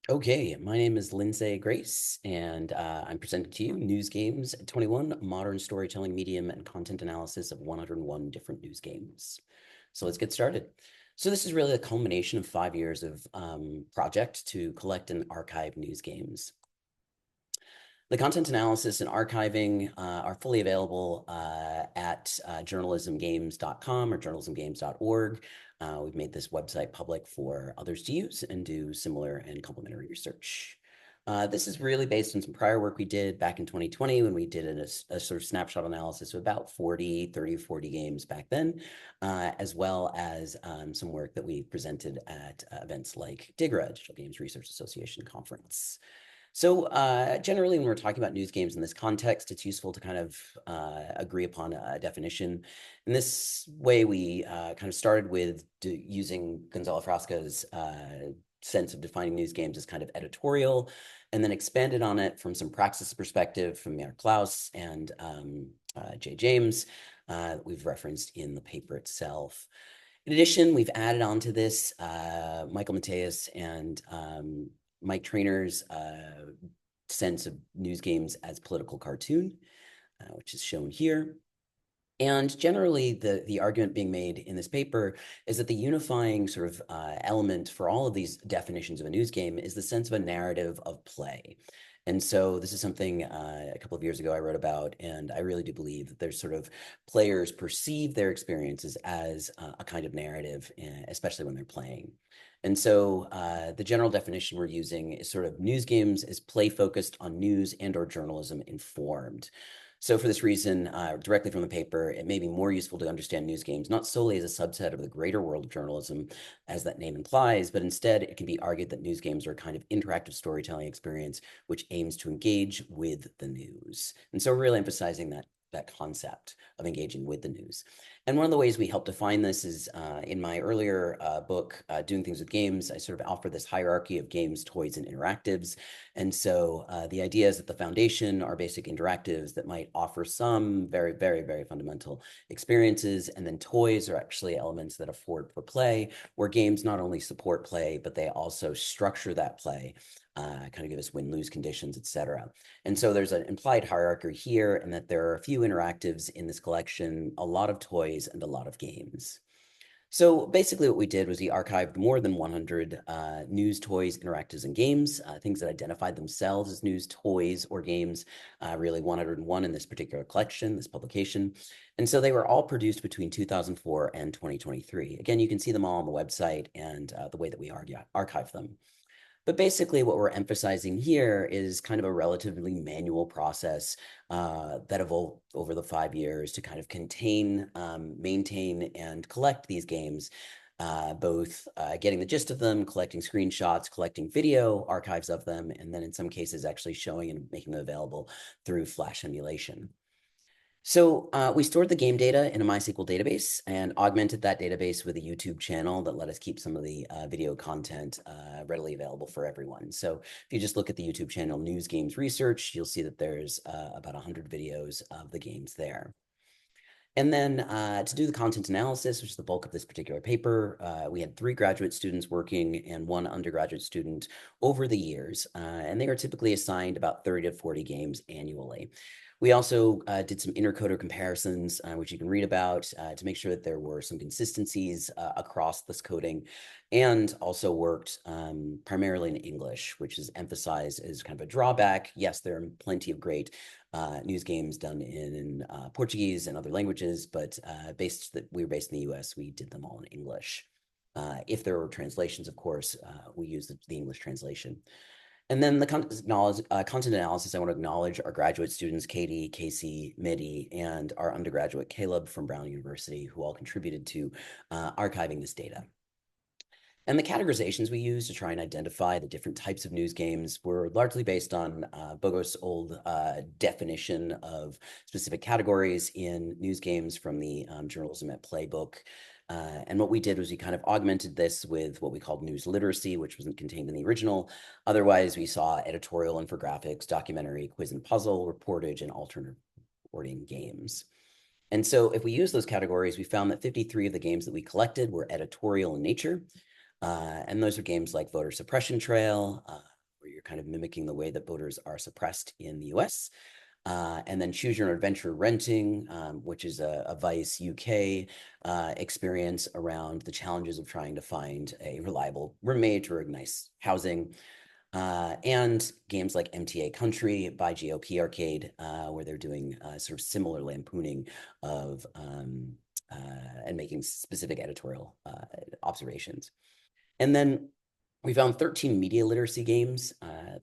Okay, my name is Lindsay Grace, and I'm presenting to you Newsgames 21, Modern Storytelling Medium and Content Analysis of 101 Different News Games. So let's get started. So this is really a culmination of 5 years of project to collect and archive news games. The content analysis and archiving are fully available at journalismgames.com or journalismgames.org. We've made this website public for others to use and do similar and complementary research. This is really based on some prior work we did back in 2020 when we did a sort of snapshot analysis of about 30 or 40 games back then, as well as some work that we presented at events like DIGRA, Digital Games Research Association Conference. So generally, when we're talking about news games in this context, it's useful to kind of agree upon a definition. In this way, we kind of started with using Gonzalo Frasca's sense of defining news games as kind of editorial, and then expanded on it from some praxis perspective from Meir Klaus and Jay James that we've referenced in the paper itself. In addition, we've added on to this Michael Mateus and Mike Trainor's sense of news games as political cartoon, which is shown here. And generally, the argument being made in this paper is that the unifying sort of element for all of these definitions of a news game is the sense of a narrative of play. And so this is something a couple of years ago I wrote about, and I really do believe that there's sort of players perceive their experiences as a kind of narrative, especially when they're playing. And so the general definition we're using is sort of news games is play focused on news and or journalism informed. So for this reason, directly from the paper, it may be more useful to understand news games not solely as a subset of the greater world of journalism, as that name implies, but instead it can be argued that news games are a kind of interactive storytelling experience which aims to engage with the news. And so really emphasizing that concept of engaging with the news. And one of the ways we help define this is in my earlier book, Doing Things with Games, I sort of offer this hierarchy of games, toys, and interactives. And so the idea is that the foundation are basic interactives that might offer some very, very, very fundamental experiences. And then toys are actually elements that afford for play, where games not only support play, but they also structure that play, kind of give us win-lose conditions, et cetera. And so there's an implied hierarchy here, and that there are a few interactives in this collection, a lot of toys, and a lot of games. So basically what we did was we archived more than 100 news, toys, interactives, and games, things that identified themselves as news, toys, or games, really 101 in this particular collection, this publication. And so they were all produced between 2004 and 2023. Again, you can see them all on the website and the way that we archive them. But basically what we're emphasizing here is kind of a relatively manual process that evolved over the 5 years to kind of contain, maintain, and collect these games, both getting the gist of them, collecting screenshots, collecting video archives of them, and then in some cases actually showing and making them available through Flash emulation. So we stored the game data in a MySQL database and augmented that database with a YouTube channel that let us keep some of the video content readily available for everyone. So if you just look at the YouTube channel News Games Research, you'll see that there's about 100 videos of the games there. And then to do the content analysis, which is the bulk of this particular paper, we had 3 graduate students working and 1 undergraduate student over the years, and they are typically assigned about 30 to 40 games annually. We also did some intercoder comparisons, which you can read about, to make sure that there were some consistencies across this coding, and also worked primarily in English, which is emphasized as kind of a drawback. Yes, there are plenty of great news games done in Portuguese and other languages, but we were based in the US, we did them all in English. If there were translations, of course, we used the English translation. And then the content analysis, I want to acknowledge our graduate students, Katie, Casey, Midi, and our undergraduate, Caleb from Brown University, who all contributed to archiving this data. And the categorizations we used to try and identify the different types of news games were largely based on Bogos' old definition of specific categories in news games from the Journalism at Play book. And what we did was we kind of augmented this with what we called news literacy, which wasn't contained in the original. Otherwise, we saw editorial, infographics, documentary, quiz and puzzle, reportage, and alternate reporting games. And so if we use those categories, we found that 53 of the games that we collected were editorial in nature. And those are games like Voter Suppression Trail, you're kind of mimicking the way that voters are suppressed in the US. And then Choose Your Adventure Renting, which is a Vice UK experience around the challenges of trying to find a reliable roommate or nice housing. And games like MTA Country by GOP Arcade, where they're doing sort of similar lampooning of and making specific editorial observations. And then we found 13 media literacy games.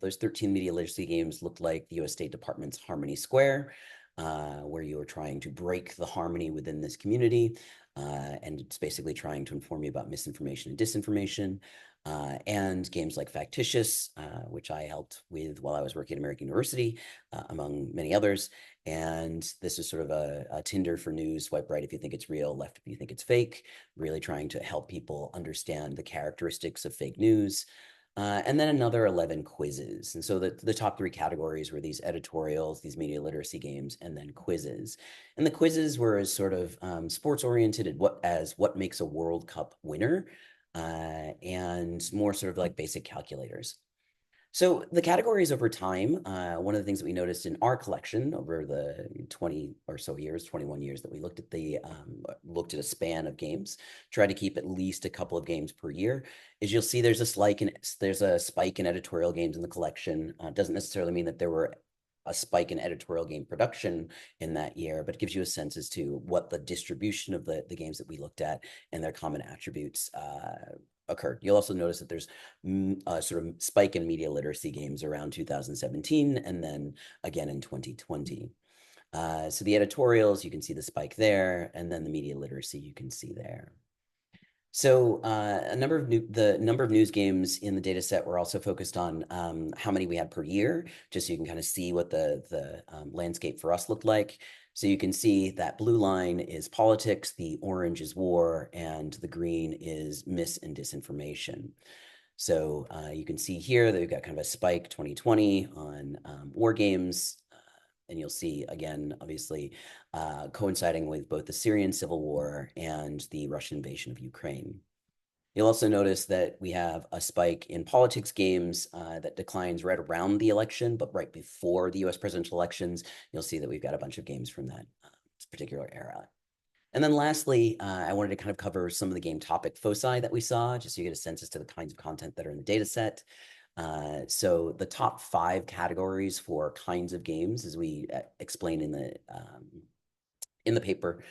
Those 13 media literacy games looked like the US State Department's Harmony Square, where you are trying to break the harmony within this community. And it's basically trying to inform you about misinformation and disinformation. And games like Factitious, which I helped with while I was working at American University, among many others. And this is sort of a Tinder for news: swipe right if you think it's real, left if you think it's fake, really trying to help people understand the characteristics of fake news. And then another 11 quizzes. And so the top three categories were these editorials, these media literacy games, and then quizzes. And the quizzes were as sort of sports oriented as what makes a World Cup winner, and more sort of like basic calculators. So the categories over time, one of the things that we noticed in our collection over the 20 or so years, 21 years that we looked at a span of games, tried to keep at least a couple of games per year, is you'll see there's a spike in editorial games in the collection. Doesn't necessarily mean that there were a spike in editorial game production in that year, but it gives you a sense as to what the distribution of the games that we looked at and their common attributes occurred. You'll also notice that there's a sort of spike in media literacy games around 2017 and then again in 2020. So the editorials, you can see the spike there, and then the media literacy you can see there. So the number of news games in the data set were also focused on how many we had per year, just so you can kind of see what the landscape for us looked like. So you can see that blue line is politics, the orange is war, and the green is mis and disinformation. So you can see here that we've got kind of a spike 2020 on war games. And you'll see, again, obviously, coinciding with both the Syrian civil war and the Russian invasion of Ukraine. You'll also notice that we have a spike in politics games that declines right around the election, but right before the US presidential elections, you'll see that we've got a bunch of games from that particular era. And then lastly, I wanted to kind of cover some of the game topic foci that we saw, just so you get a sense as to the kinds of content that are in the data set. So the top 5 categories for kinds of games, as we explain in the paper,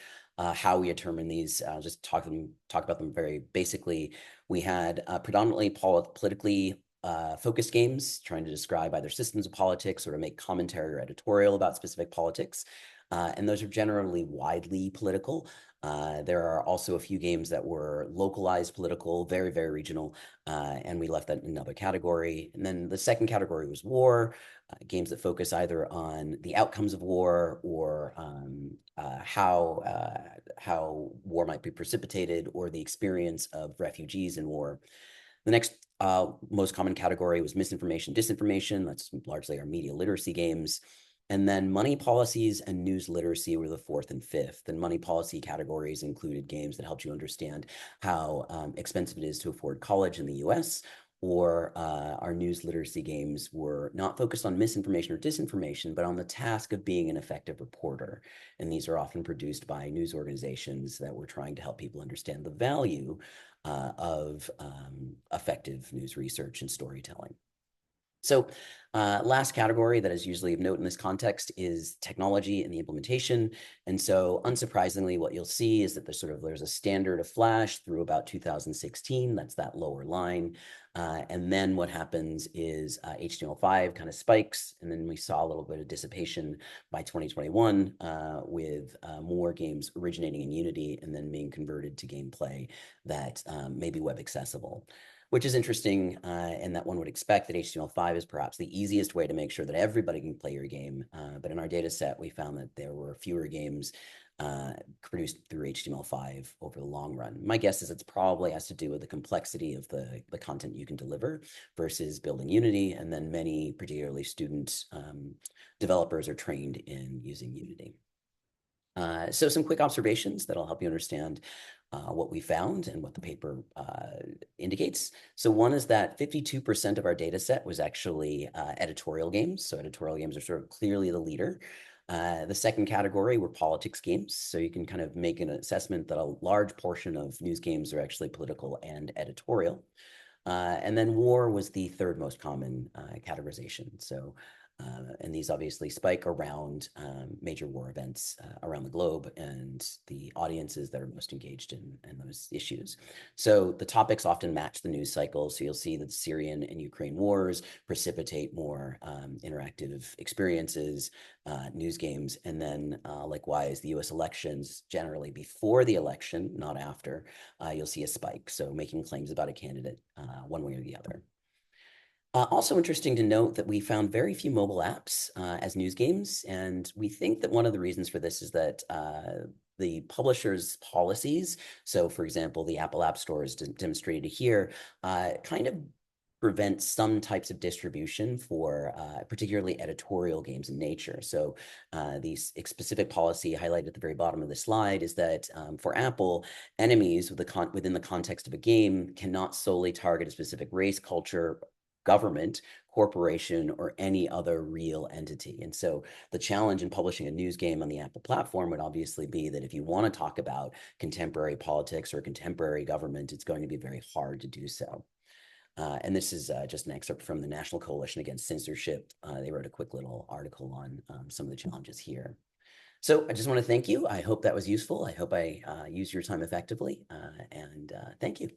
how we determine these. I'll just talk about them very basically. We had predominantly politically focused games, trying to describe either systems of politics or to make commentary or editorial about specific politics. And those are generally widely political. There are also a few games that were localized political, very, very regional, and we left that in another category. And then the second category was war, games that focus either on the outcomes of war or how war might be precipitated or the experience of refugees in war. The next most common category was misinformation, disinformation. That's largely our media literacy games. And then money policies and news literacy were the 4th and 5th. And money policy categories included games that helped you understand how expensive it is to afford college in the US, or our news literacy games were not focused on misinformation or disinformation, but on the task of being an effective reporter. And these are often produced by news organizations that were trying to help people understand the value of effective news research and storytelling. So last category that is usually of note in this context is technology and the implementation. And so unsurprisingly, what you'll see is that there's a standard of Flash through about 2016. That's that lower line. And then what happens is HTML5 kind of spikes. And then we saw a little bit of dissipation by 2021 with more games originating in Unity and then being converted to gameplay that may be web accessible, which is interesting, and that one would expect that HTML5 is perhaps the easiest way to make sure that everybody can play your game. But in our data set, we found that there were fewer games produced through HTML5 over the long run. My guess is it's probably has to do with the complexity of the content you can deliver versus building Unity, and then many, particularly student developers, are trained in using Unity. So some quick observations that'll help you understand what we found and what the paper indicates. So one is that 52% of our data set was actually editorial games. So editorial games are sort of clearly the leader. The second category were politics games. So you can kind of make an assessment that a large portion of news games are actually political and editorial. And then war was the third most common categorization. So, and these obviously spike around major war events around the globe and the audiences that are most engaged in those issues. So the topics often match the news cycle. So you'll see that the Syrian and Ukraine wars precipitate more interactive experiences, news games, and then likewise the US elections, generally before the election, not after, you'll see a spike. So making claims about a candidate one way or the other. Also interesting to note that we found very few mobile apps as news games, and we think that one of the reasons for this is that the publisher's policies, so for example, the Apple App Store is demonstrated here, kind of prevent some types of distribution for particularly editorial games in nature. So the specific policy highlighted at the very bottom of the slide is that for Apple, enemies within the context of a game cannot solely target a specific race, culture, government, corporation, or any other real entity. And so the challenge in publishing a news game on the Apple platform would obviously be that if you want to talk about contemporary politics or contemporary government, it's going to be very hard to do so. And this is just an excerpt from the National Coalition Against Censorship. They wrote a quick little article on some of the challenges here. So I just want to thank you. I hope that was useful. I hope I used your time effectively, and thank you.